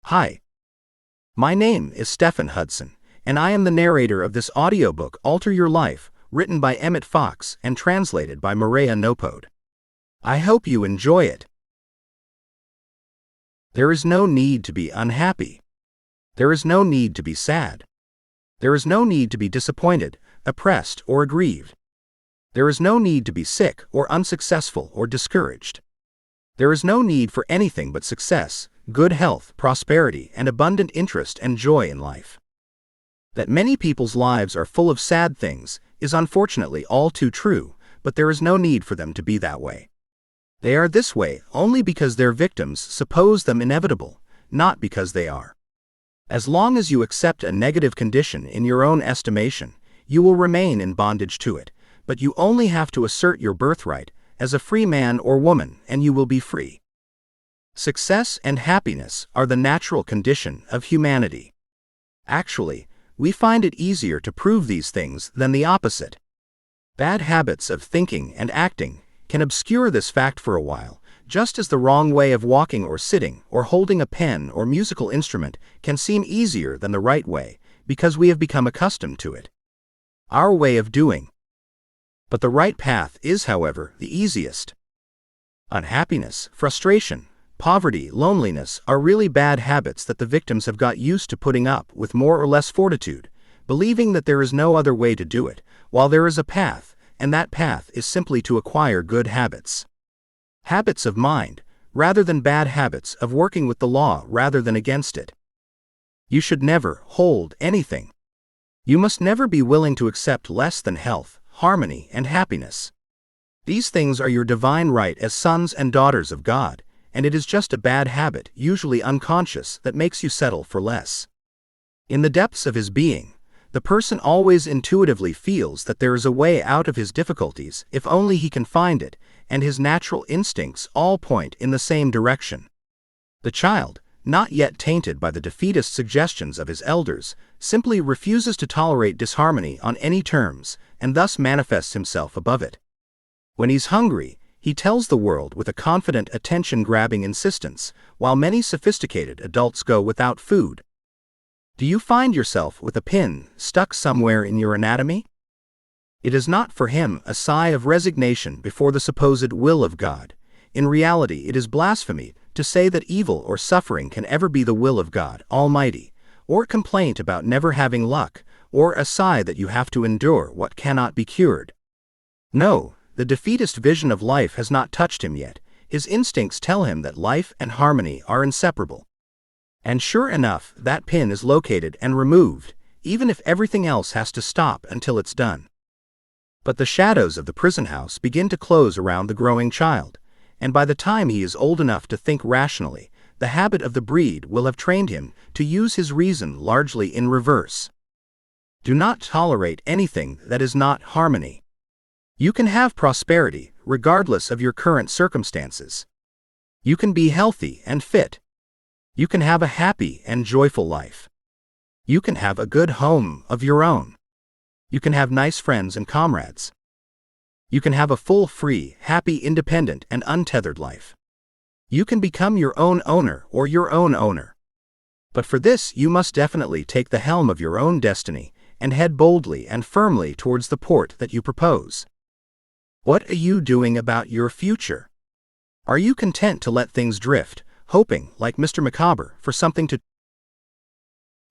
Hi, my name is Stephen Hudson, and I am the narrator of this audiobook Alter Your Life, written by Emmet Fox and translated by Maria Nopode. I hope you enjoy it. There is no need to be unhappy. There is no need to be sad. There is no need to be disappointed, oppressed, or aggrieved. There is no need to be sick or unsuccessful or discouraged. There is no need for anything but success, good health, prosperity, and abundant interest and joy in life. That many people's lives are full of sad things is unfortunately all too true, but there is no need for them to be that way. They are this way only because their victims suppose them inevitable, not because they are. As long as you accept a negative condition in your own estimation, you will remain in bondage to it, but you only have to assert your birthright as a free man or woman and you will be free. Success and happiness are the natural condition of humanity. Actually, we find it easier to prove these things than the opposite. Bad habits of thinking and acting can obscure this fact for a while, just as the wrong way of walking or sitting or holding a pen or musical instrument can seem easier than the right way, because we have become accustomed to it. Our way of doing. But the right path is, however, the easiest. Unhappiness, frustration, poverty, loneliness are really bad habits that the victims have got used to putting up with more or less fortitude, believing that there is no other way to do it, while there is a path, and that path is simply to acquire good habits. Habits of mind, rather than bad habits of working with the law rather than against it. You should never hold anything. You must never be willing to accept less than health, harmony, and happiness. These things are your divine right as sons and daughters of God, and it is just a bad habit, usually unconscious, that makes you settle for less. In the depths of his being, the person always intuitively feels that there is a way out of his difficulties if only he can find it, and his natural instincts all point in the same direction. The child, not yet tainted by the defeatist suggestions of his elders, simply refuses to tolerate disharmony on any terms, and thus manifests himself above it. When he's hungry, he tells the world with a confident attention-grabbing insistence, while many sophisticated adults go without food. Do you find yourself with a pin stuck somewhere in your anatomy? It is not for him a sigh of resignation before the supposed will of God. In reality, it is blasphemy to say that evil or suffering can ever be the will of God Almighty, or complaint about never having luck, or a sigh that you have to endure what cannot be cured. No, the defeatist vision of life has not touched him yet. His instincts tell him that life and harmony are inseparable. And sure enough, that pin is located and removed, even if everything else has to stop until it's done. But the shadows of the prison house begin to close around the growing child, and by the time he is old enough to think rationally, the habit of the breed will have trained him to use his reason largely in reverse. Do not tolerate anything that is not harmony. You can have prosperity, regardless of your current circumstances. You can be healthy and fit. You can have a happy and joyful life. You can have a good home of your own. You can have nice friends and comrades. You can have a full, free, happy, independent, and untethered life. You can become your own owner or your own owner. But for this, you must definitely take the helm of your own destiny and head boldly and firmly towards the port that you propose. What are you doing about your future? Are you content to let things drift, hoping, like Mr. Macabre, for something to